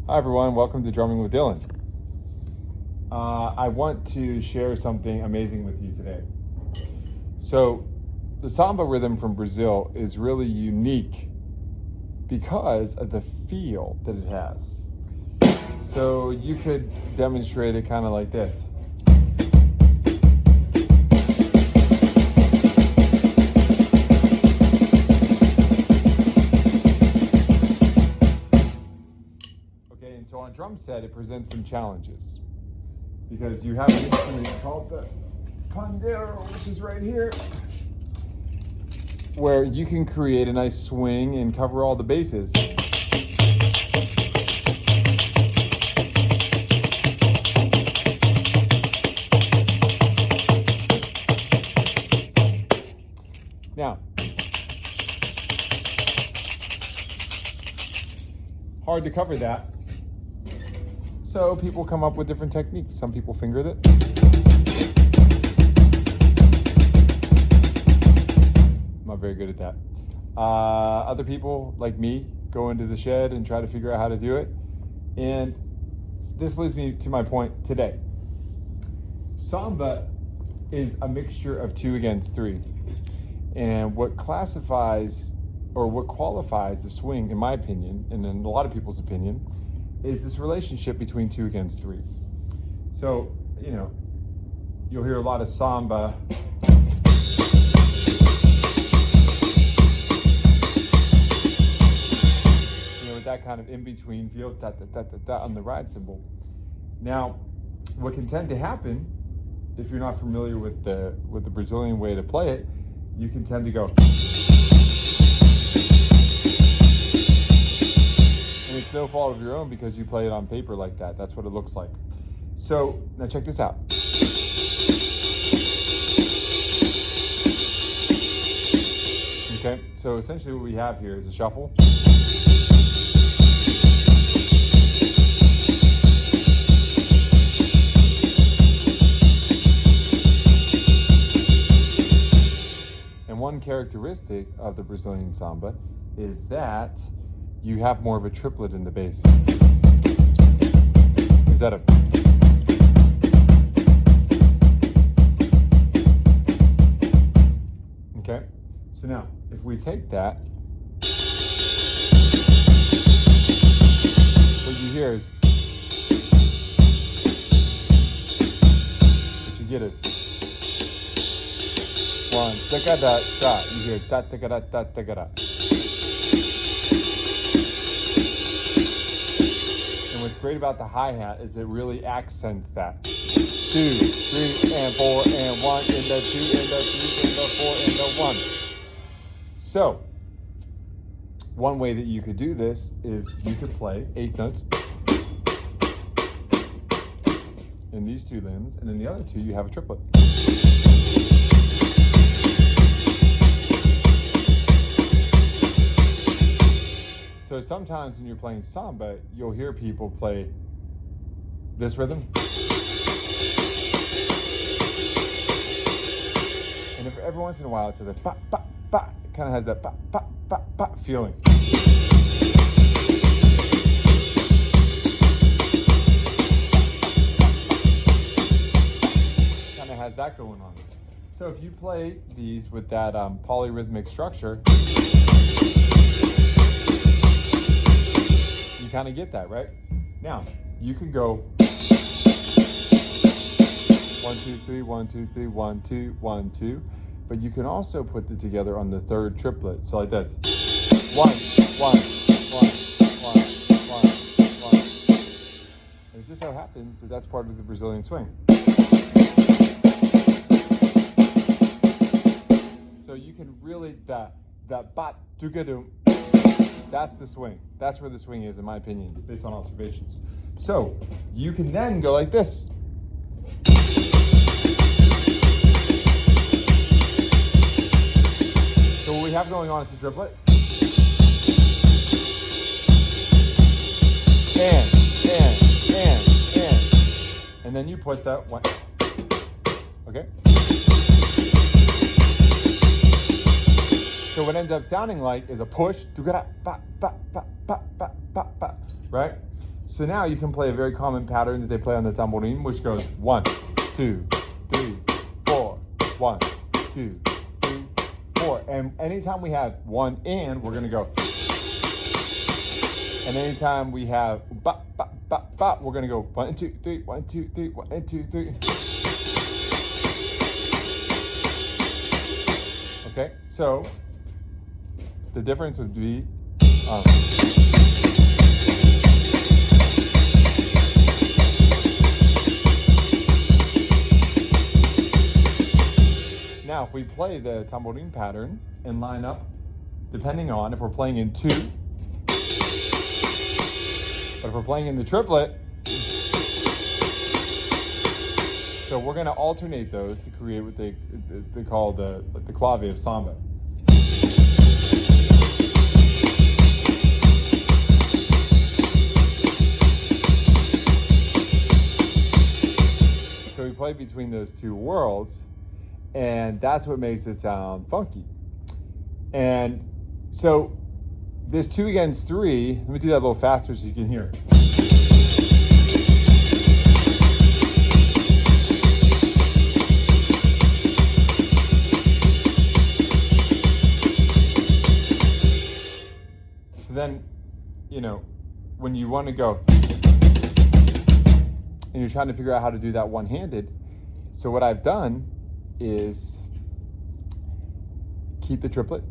Hi everyone, welcome to Drumming with Dylan. I want to share something amazing with you today. So, the samba rhythm from Brazil is really unique because of the feel that it has. So, you could demonstrate it kind of like this. Okay, and so on drum set, it presents some challenges because you have an instrument called the pandero, which is right here, where you can create a nice swing and cover all the bases. Now, hard to cover that. So people come up with different techniques. Some people finger it. I'm not very good at that. Other people, like me, go into the shed and try to figure out how to do it. And this leads me to my point today. Samba is a mixture of 2 against 3. And what classifies or what qualifies the swing, in my opinion, and in a lot of people's opinion, is this relationship between 2 against 3. So, you'll hear a lot of samba with that kind of in-between feel, da da da da da on the ride cymbal. Now, what can tend to happen, if you're not familiar with the Brazilian way to play it, you can tend to go. And it's no fault of your own because you play it on paper like that. That's what it looks like. So, now check this out. Okay, so essentially what we have here is a shuffle. And one characteristic of the Brazilian samba is that you have more of a triplet in the bass. Instead of. Okay, so now if we take that, what you hear is, what you get is 1 da da da. You hear da da da da da da. And what's great about the hi-hat is it really accents that. 2, 3, and 4, and 1, and the 2, and the 3, and the 4, and the 1. So, one way that you could do this is you could play 8th notes in these 2 limbs, and in the other 2 you have a triplet. So sometimes when you're playing samba, you'll hear people play this rhythm. And every once in a while, it's a ba, ba, ba. It kind of has that ba, ba, ba, ba feeling. Kind of has that going on. So if you play these with that polyrhythmic structure, you kind of get that, right? Now, you can go 1, 2, 3, 1, 2, 3, 1, 2, 1, 2. But you can also put it together on the 3rd triplet. So like this. 1, 1, 1, 1, 1, 1. And it just so happens that that's part of the Brazilian swing. So you can really, that bat tugadum. That's the swing. That's where the swing is, in my opinion, based on observations. So you can then go like this. So what we have going on is a triplet. And. And then you put that one. Okay? So what ends up sounding like is a push, right? So now you can play a very common pattern that they play on the tamborin, which goes 1, 2, 3, 4, 1, 2, 3, 4. And anytime we have one and, we're gonna go. And anytime we have ba, ba, ba, ba, we're gonna go 1, 2, 3, 1, 2, 3, 1, 2, 3. Okay, so the difference would be now if we play the tamborin pattern and line up, depending on if we're playing in 2, but if we're playing in the triplet, so we're going to alternate those to create what they call the clave of samba. So we play between those two worlds, and that's what makes it sound funky. And so this 2 against 3, let me do that a little faster so you can hear. So then, you know, when you want to go, and you're trying to figure out how to do that one-handed, so what I've done is keep the triplet,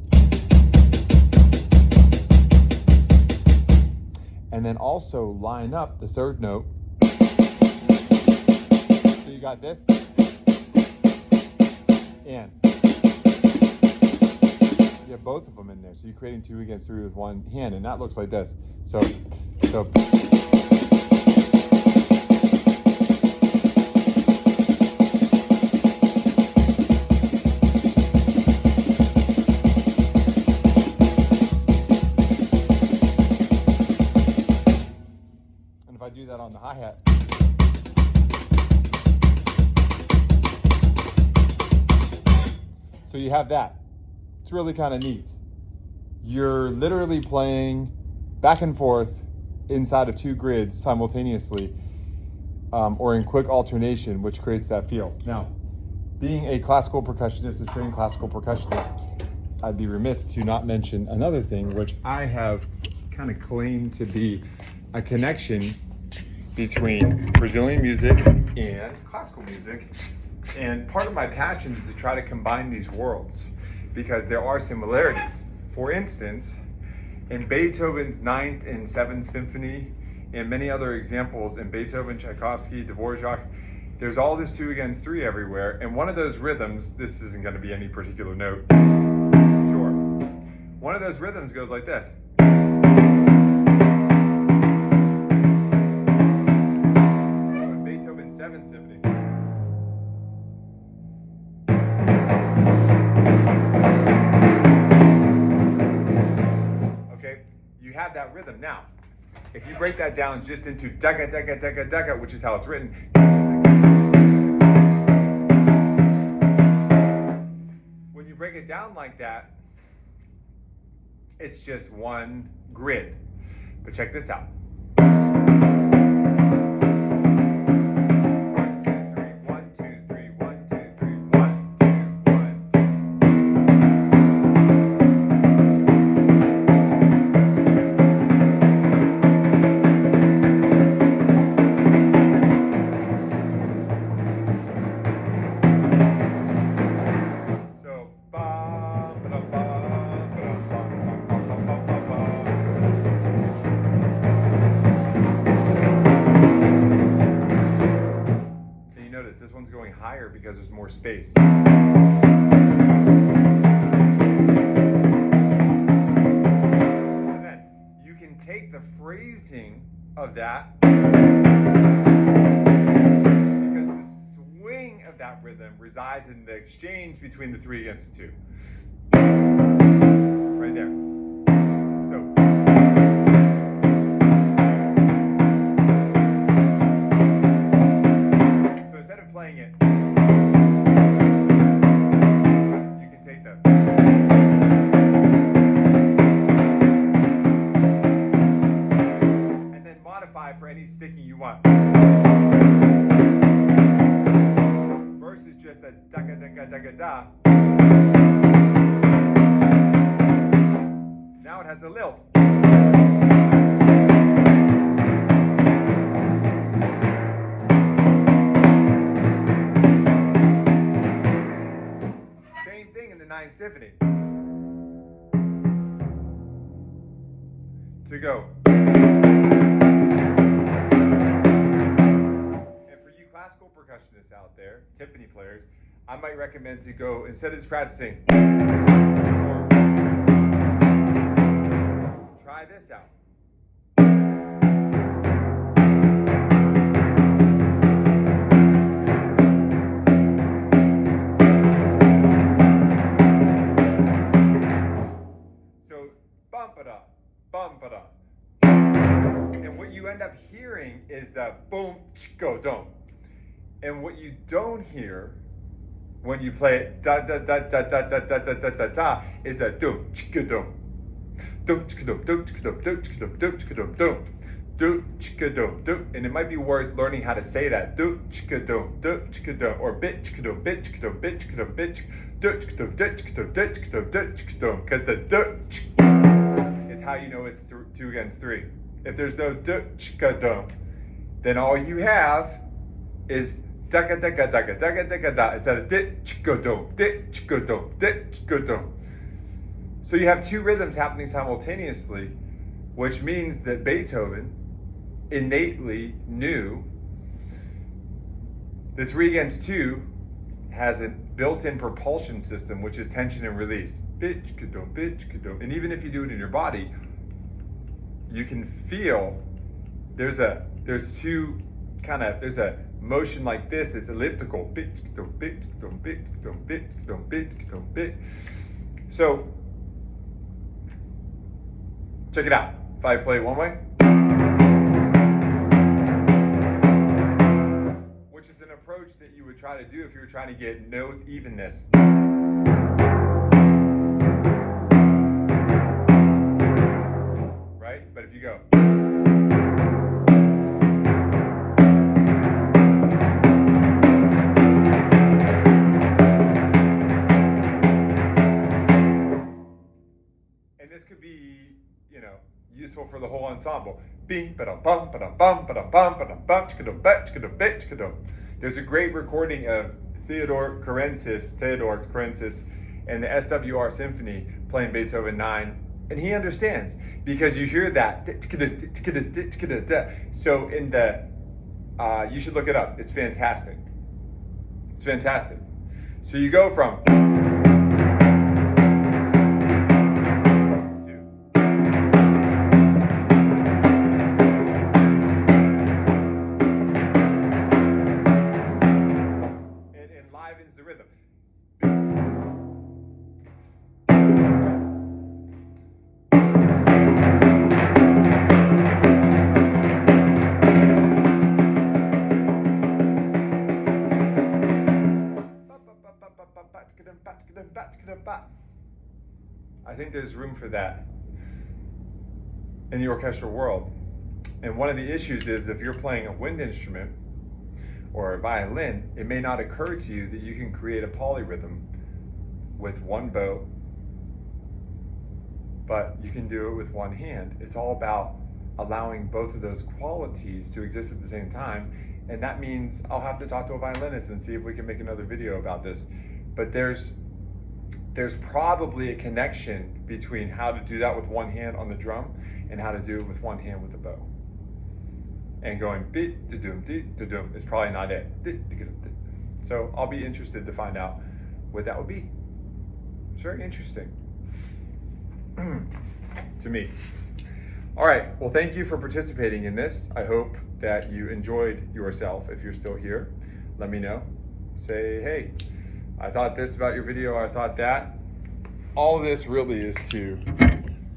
and then also line up the 3rd note. So you got this, and you have both of them in there. So you're creating 2 against 3 with one hand, and that looks like this. So. If I do that on the hi-hat, so you have that. It's really kind of neat. You're literally playing back and forth inside of 2 grids simultaneously, or in quick alternation, which creates that feel. Now, being a classical percussionist, a trained classical percussionist, I'd be remiss to not mention another thing, which I have kind of claimed to be a connection between Brazilian music and classical music. And part of my passion is to try to combine these worlds because there are similarities. For instance, in Beethoven's 9th and 7th Symphony, and many other examples in Beethoven, Tchaikovsky, Dvorak, there's all this 2 against 3 everywhere. And one of those rhythms, this isn't going to be any particular note, sure. One of those rhythms goes like this. Have that rhythm. Now, if you break that down just into daga, daga, daga, daga, which is how it's written, when you break it down like that, it's just one grid. But check this out. 1, 2, 3, 1, 2, 3, 1, 2, 3, 1, 2, 1, 2. This one's going higher because there's more space. So then you can take the phrasing of that because the swing of that rhythm resides in the exchange between the 3 against the 2. Right there. Playing it, you can take that and then modify modify for any sticking you want. Versus just a da ga da ga da ga da. Now it has a lilt. Same thing in the Ninth Symphony. To go. And for you classical percussionists out there, timpani players, I might recommend to go, instead of just practicing, try this out. So, bum-ba-da, bum-ba-da. And what you end up hearing is the boom, go, dum. And what you don't hear when you play it da da da da da da da da da da da is the dum, chicka dum. Dum, chicka dum, dum, chicka dum, dum, chicka dum, dum, chicka dum, dum. Do chicka dum, dum. And it might be worth learning how to say that. Do chicka dum, chicka dum, or bit chicka dum, bit chicka dum, bit chicka dum, bit chicka dum, chicka dum, chicka dum, chicka dum, because the is how you know it's 2 against 3. If there's no chicka dum, then all you have is da ga da ga da ga da ga da ga da instead of chicka dum, chicka dum, chicka dum. So you have 2 rhythms happening simultaneously, which means that Beethoven innately knew the 3 against 2 has a built-in propulsion system, which is tension and release. And even if you do it in your body, you can feel there's a motion like this. It's elliptical. So check it out. If I play one way, which is an approach that you would try to do if you were trying to get note evenness. Right? But if you go. And this could be, useful for the whole ensemble. Bing, ba-dum, bum, ba-dum, bum, ba-dum, bum, ba-dum, bum, chicka-dum, bet, chicka-dum, bet, chicka-dum. There's a great recording of Theodore Karensis, and the SWR Symphony playing Beethoven 9, and he understands because you hear that. So in the, you should look it up. It's fantastic. It's fantastic. So you go from. The rhythm. I think there's room for that in the orchestral world. And one of the issues is if you're playing a wind instrument or a violin, it may not occur to you that you can create a polyrhythm with one bow, but you can do it with one hand. It's all about allowing both of those qualities to exist at the same time, and that means I'll have to talk to a violinist and see if we can make another video about this. But there's probably a connection between how to do that with one hand on the drum and how to do it with one hand with the bow. And going bit to doom is probably not it. So I'll be interested to find out what that would be. It's very interesting to me. All right, well, thank you for participating in this. I hope that you enjoyed yourself. If you're still here, let me know. Say, hey, I thought this about your video, I thought that. All this really is to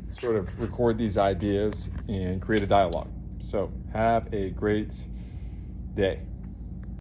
sort of record these ideas and create a dialogue. So have a great day.